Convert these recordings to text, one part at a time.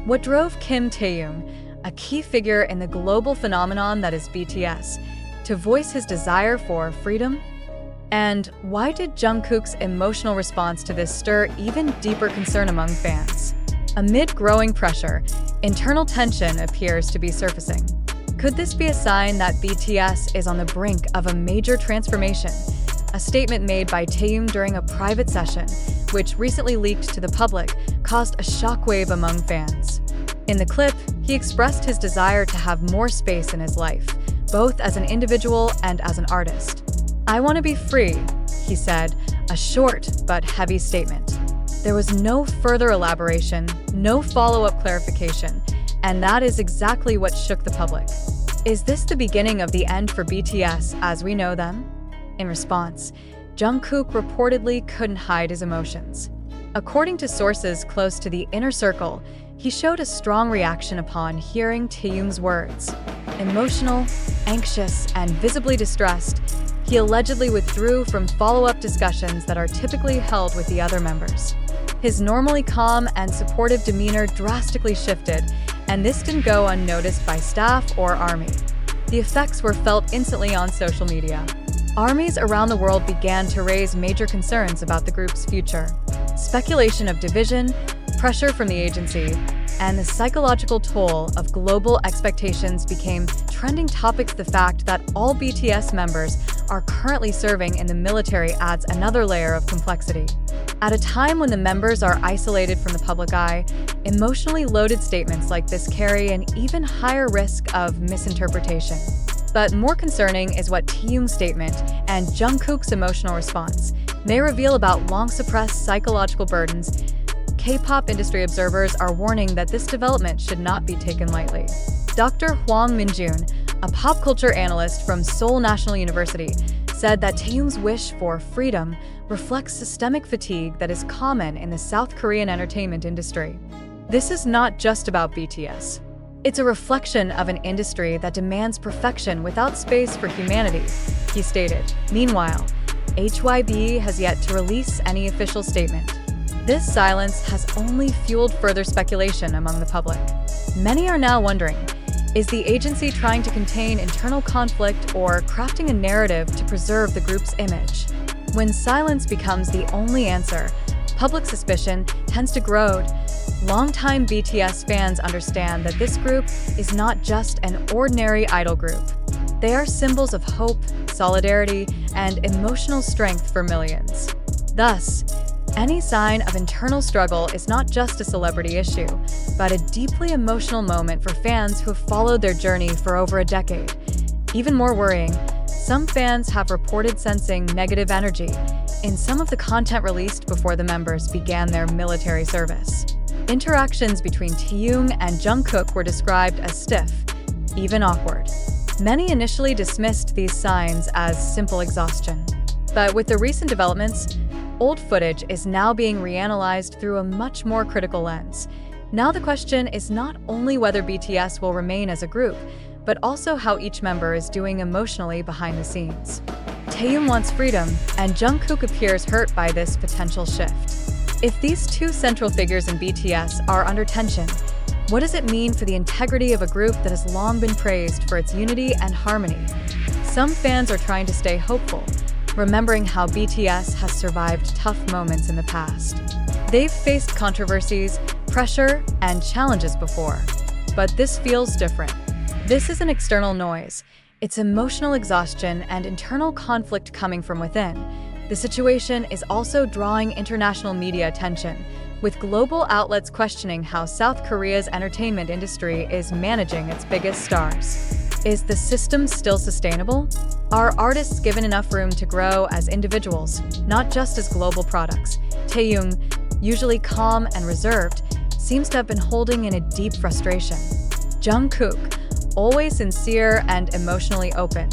What drove Kim Taehyung, a key figure in the global phenomenon that is BTS, to voice his desire for freedom? And why did Jungkook's emotional response to this stir even deeper concern among fans? Amid growing pressure, internal tension appears to be surfacing. Could this be a sign that BTS is on the brink of a major transformation? A statement made by Taehyung during a private session, which recently leaked to the public, caused a shockwave among fans. In the clip, he expressed his desire to have more space in his life, both as an individual and as an artist. "I want to be free," he said, a short but heavy statement. There was no further elaboration, no follow-up clarification, and that is exactly what shook the public. Is this the beginning of the end for BTS as we know them? In response, Jungkook reportedly couldn't hide his emotions. According to sources close to the inner circle, he showed a strong reaction upon hearing Taehyung's words. Emotional, anxious, and visibly distressed, he allegedly withdrew from follow-up discussions that are typically held with the other members. His normally calm and supportive demeanor drastically shifted, and this didn't go unnoticed by staff or ARMY. The effects were felt instantly on social media. Armies around the world began to raise major concerns about the group's future. Speculation of division, pressure from the agency, and the psychological toll of global expectations became trending topics. The fact that all BTS members are currently serving in the military adds another layer of complexity. At a time when the members are isolated from the public eye, emotionally loaded statements like this carry an even higher risk of misinterpretation. But more concerning is what Taehyung's statement and Jungkook's emotional response may reveal about long-suppressed psychological burdens. K-pop industry observers are warning that this development should not be taken lightly. Dr. Hwang Minjun, a pop culture analyst from Seoul National University, said that Taehyung's wish for freedom reflects systemic fatigue that is common in the South Korean entertainment industry. This is not just about BTS. It's a reflection of an industry that demands perfection without space for humanity, he stated. Meanwhile, HYB has yet to release any official statement. This silence has only fueled further speculation among the public. Many are now wondering, is the agency trying to contain internal conflict or crafting a narrative to preserve the group's image? When silence becomes the only answer, public suspicion tends to grow. Longtime BTS fans understand that this group is not just an ordinary idol group. They are symbols of hope, solidarity, and emotional strength for millions. Thus, any sign of internal struggle is not just a celebrity issue, but a deeply emotional moment for fans who have followed their journey for over a decade. Even more worrying, some fans have reported sensing negative energy in some of the content released before the members began their military service. Interactions between Taehyung and Jungkook were described as stiff, even awkward. Many initially dismissed these signs as simple exhaustion. But with the recent developments, old footage is now being reanalyzed through a much more critical lens. Now the question is not only whether BTS will remain as a group, but also how each member is doing emotionally behind the scenes. Taehyung wants freedom, and Jungkook appears hurt by this potential shift. If these two central figures in BTS are under tension, what does it mean for the integrity of a group that has long been praised for its unity and harmony? Some fans are trying to stay hopeful, remembering how BTS has survived tough moments in the past. They've faced controversies, pressure, and challenges before. But this feels different. This isn't external noise. It's emotional exhaustion and internal conflict coming from within. The situation is also drawing international media attention, with global outlets questioning how South Korea's entertainment industry is managing its biggest stars. Is the system still sustainable? Are artists given enough room to grow as individuals, not just as global products? Taehyung, usually calm and reserved, seems to have been holding in a deep frustration. Jungkook, always sincere and emotionally open,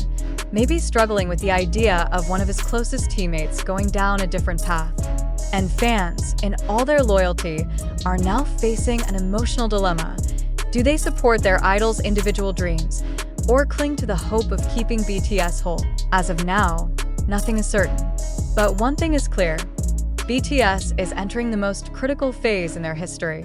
may be struggling with the idea of one of his closest teammates going down a different path. And fans, in all their loyalty, are now facing an emotional dilemma. Do they support their idol's individual dreams, or cling to the hope of keeping BTS whole? As of now, nothing is certain. But one thing is clear, BTS is entering the most critical phase in their history.